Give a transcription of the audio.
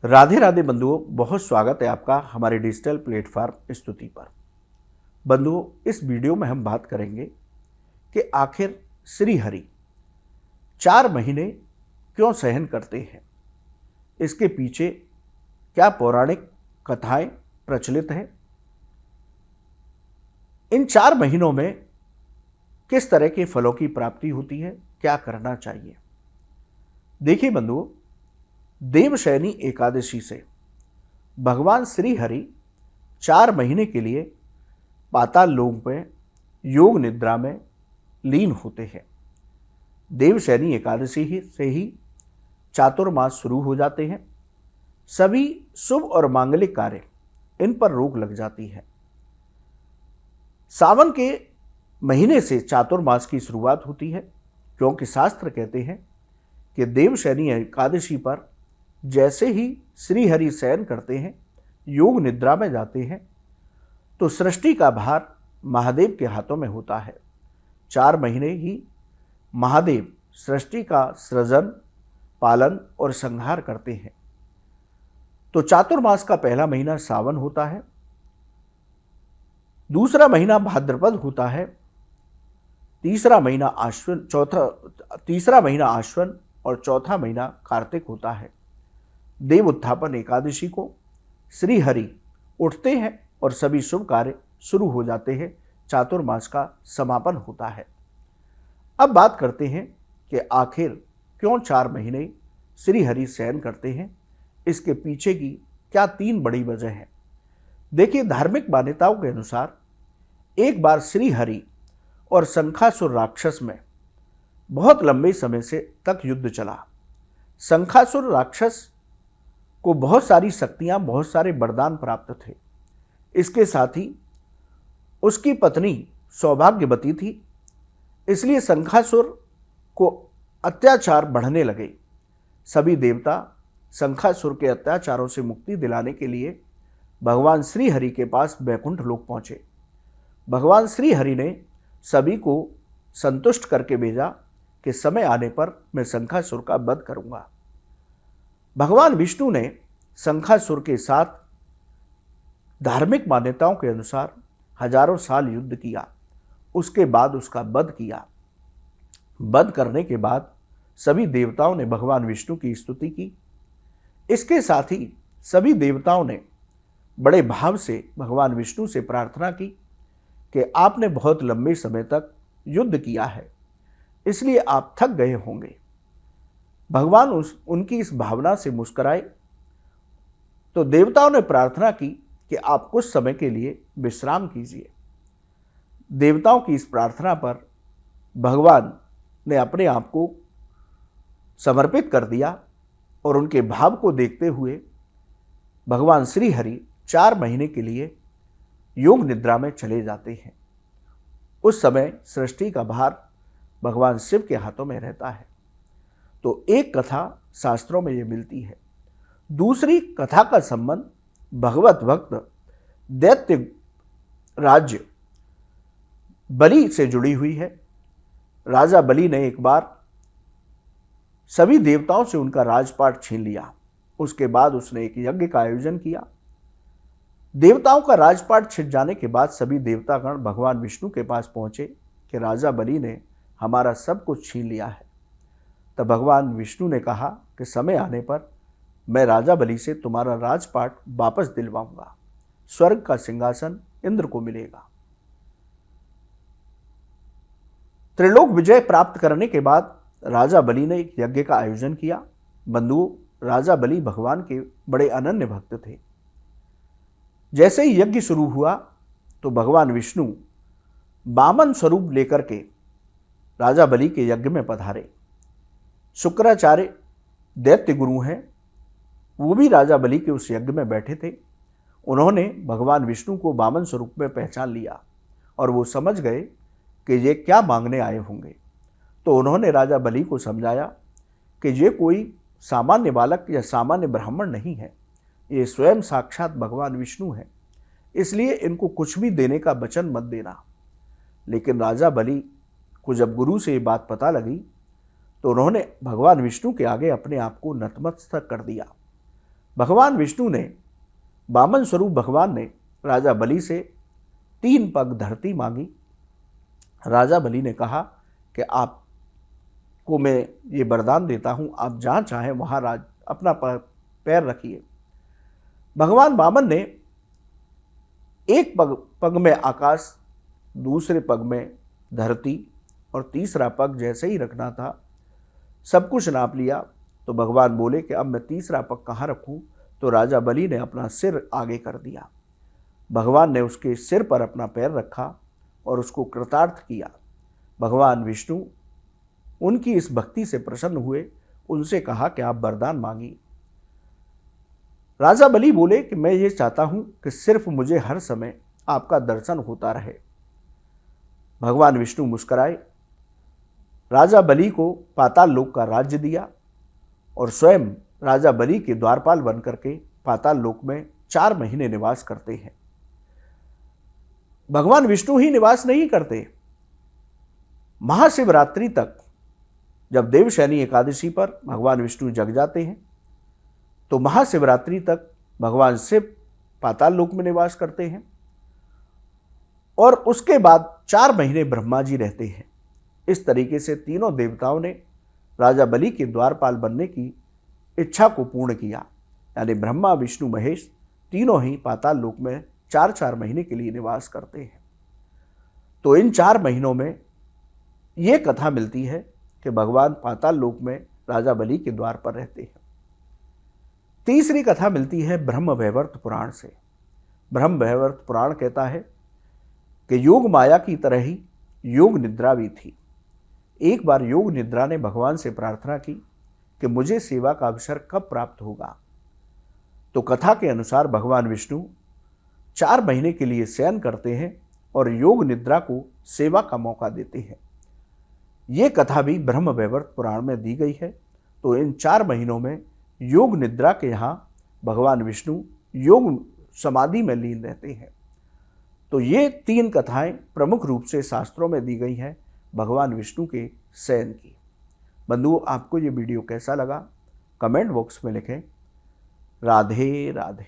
राधे राधे बंधुओं, बहुत स्वागत है आपका हमारे डिजिटल प्लेटफॉर्म स्तुति पर। बंधुओं, इस वीडियो में हम बात करेंगे कि आखिर श्री हरि 4 महीने क्यों सहन करते हैं। इसके पीछे क्या पौराणिक कथाएं प्रचलित हैं। इन 4 महीनों में किस तरह के फलों की प्राप्ति होती है, क्या करना चाहिए। देखिए बंधुओं, देवशयनी एकादशी से भगवान श्री हरि 4 महीने के लिए पाताल लोक में योग निद्रा में लीन होते हैं। देवशयनी एकादशी से ही चातुर्मास शुरू हो जाते हैं। सभी शुभ और मांगलिक कार्य इन पर रोक लग जाती है। सावन के महीने से चातुर्मास की शुरुआत होती है, क्योंकि शास्त्र कहते हैं कि देवशयनी एकादशी पर जैसे ही श्री हरि शयन करते हैं, योग निद्रा में जाते हैं, तो सृष्टि का भार महादेव के हाथों में होता है। 4 महीने ही महादेव सृष्टि का सृजन, पालन और संहार करते हैं। तो चातुर्मास का पहला महीना सावन होता है, दूसरा महीना भाद्रपद होता है, तीसरा महीना आश्विन और चौथा महीना कार्तिक होता है। देव उत्थापन एकादशी को श्री हरि उठते हैं और सभी शुभ कार्य शुरू हो जाते हैं। चातुर्मास का समापन होता है। अब बात करते हैं कि आखिर क्यों 4 महीने श्री हरि शयन करते हैं। इसके पीछे की क्या 3 बड़ी वजह है। देखिए, धार्मिक मान्यताओं के अनुसार एक बार श्री हरि और शंखासुर राक्षस में बहुत लंबे समय से तक युद्ध चला। शंखासुर राक्षस को बहुत सारी शक्तियां, बहुत सारे वरदान प्राप्त थे। इसके साथ ही उसकी पत्नी सौभाग्यवती थी, इसलिए शंखासुर को अत्याचार बढ़ने लगे। सभी देवता शंखासुर के अत्याचारों से मुक्ति दिलाने के लिए भगवान श्री हरि के पास वैकुंठ लोक पहुंचे। भगवान श्री हरि ने सभी को संतुष्ट करके भेजा कि समय आने पर मैं शंखासुर का वध करूंगा। भगवान विष्णु ने शंखासुर के साथ धार्मिक मान्यताओं के अनुसार हजारों साल युद्ध किया। उसके बाद उसका वध किया। वध करने के बाद सभी देवताओं ने भगवान विष्णु की स्तुति की। इसके साथ ही सभी देवताओं ने बड़े भाव से भगवान विष्णु से प्रार्थना की कि आपने बहुत लंबे समय तक युद्ध किया है, इसलिए आप थक गए होंगे। भगवान उनकी इस भावना से मुस्कुराए, तो देवताओं ने प्रार्थना की कि आप कुछ समय के लिए विश्राम कीजिए। देवताओं की इस प्रार्थना पर भगवान ने अपने आप को समर्पित कर दिया और उनके भाव को देखते हुए भगवान श्री हरि 4 महीने के लिए योग निद्रा में चले जाते हैं। उस समय सृष्टि का भार भगवान शिव के हाथों में रहता है। तो एक कथा शास्त्रों में ये मिलती है। दूसरी कथा का संबंध भगवत भक्त दैत्य राज्य बलि से जुड़ी हुई है। राजा बलि ने एक बार सभी देवताओं से उनका राजपाट छीन लिया। उसके बाद उसने एक यज्ञ का आयोजन किया। देवताओं का राजपाट छिन जाने के बाद सभी देवतागण भगवान विष्णु के पास पहुंचे कि राजा बलि ने हमारा सब कुछ छीन लिया है। तब भगवान विष्णु ने कहा कि समय आने पर मैं राजा बलि से तुम्हारा राजपाट वापस दिलवाऊंगा। स्वर्ग का सिंहासन इंद्र को मिलेगा। त्रिलोक विजय प्राप्त करने के बाद राजा बलि ने एक यज्ञ का आयोजन किया। बंधुओं, राजा बलि भगवान के बड़े अनन्य भक्त थे। जैसे ही यज्ञ शुरू हुआ तो भगवान विष्णु वामन स्वरूप लेकर के राजा बलि के यज्ञ में पधारे। शुक्राचार्य दैत्य गुरु हैं, वो भी राजा बलि के उस यज्ञ में बैठे थे। उन्होंने भगवान विष्णु को वामन स्वरूप में पहचान लिया और वो समझ गए कि ये क्या मांगने आए होंगे। तो उन्होंने राजा बलि को समझाया कि ये कोई सामान्य बालक या सामान्य ब्राह्मण नहीं है, ये स्वयं साक्षात भगवान विष्णु हैं, इसलिए इनको कुछ भी देने का वचन मत देना। लेकिन राजा बलि को जब गुरु से ये बात पता लगी तो उन्होंने भगवान विष्णु के आगे अपने आप को नतमस्तक कर दिया। भगवान विष्णु ने, वामन स्वरूप भगवान ने राजा बलि से 3 पग धरती मांगी। राजा बलि ने कहा कि आपको मैं ये वरदान देता हूँ, आप जहाँ चाहें वहाँ अपना पैर रखिए। भगवान वामन ने एक पग में आकाश, दूसरे पग में धरती और तीसरा पग जैसे ही रखना था सब कुछ नाप लिया। तो भगवान बोले कि अब मैं तीसरा पग कहाँ रखूँ? तो राजा बलि ने अपना सिर आगे कर दिया। भगवान ने उसके सिर पर अपना पैर रखा और उसको कृतार्थ किया। भगवान विष्णु उनकी इस भक्ति से प्रसन्न हुए, उनसे कहा कि आप वरदान मांगिए। राजा बलि बोले कि मैं ये चाहता हूं कि सिर्फ मुझे हर समय आपका दर्शन होता रहे। भगवान विष्णु मुस्कुराए, राजा बलि को पाताल लोक का राज्य दिया और स्वयं राजा बलि के द्वारपाल बनकर के पाताल लोक में 4 महीने निवास करते हैं। भगवान विष्णु ही निवास नहीं करते, महाशिवरात्रि तक जब देवशयनी एकादशी पर भगवान विष्णु जग जाते हैं तो महाशिवरात्रि तक भगवान शिव पाताल लोक में निवास करते हैं और उसके बाद 4 महीने ब्रह्मा जी रहते हैं। इस तरीके से तीनों देवताओं ने राजा बलि के द्वारपाल बनने की इच्छा को पूर्ण किया, यानी ब्रह्मा विष्णु महेश तीनों ही पाताल लोक में 4-4 महीने के लिए निवास करते हैं। तो इन 4 महीनों में ये कथा मिलती है कि भगवान पाताल लोक में राजा बलि के द्वार पर रहते हैं। तीसरी कथा मिलती है ब्रह्म वैवर्त पुराण से। ब्रह्म वैवर्त पुराण कहता है कि योग माया की तरह ही योग निद्रा भी थी। एक बार योग निद्रा ने भगवान से प्रार्थना की कि मुझे सेवा का अवसर कब प्राप्त होगा। तो कथा के अनुसार भगवान विष्णु 4 महीने के लिए शयन करते हैं और योग निद्रा को सेवा का मौका देते हैं। ये कथा भी ब्रह्म वैवर्त पुराण में दी गई है। तो इन 4 महीनों में योग निद्रा के यहाँ भगवान विष्णु योग समाधि में लीन रहते हैं। तो ये 3 कथाएं प्रमुख रूप से शास्त्रों में दी गई हैं भगवान विष्णु के शयन की। बंधुओं, आपको ये वीडियो कैसा लगा कमेंट बॉक्स में लिखें। राधे राधे।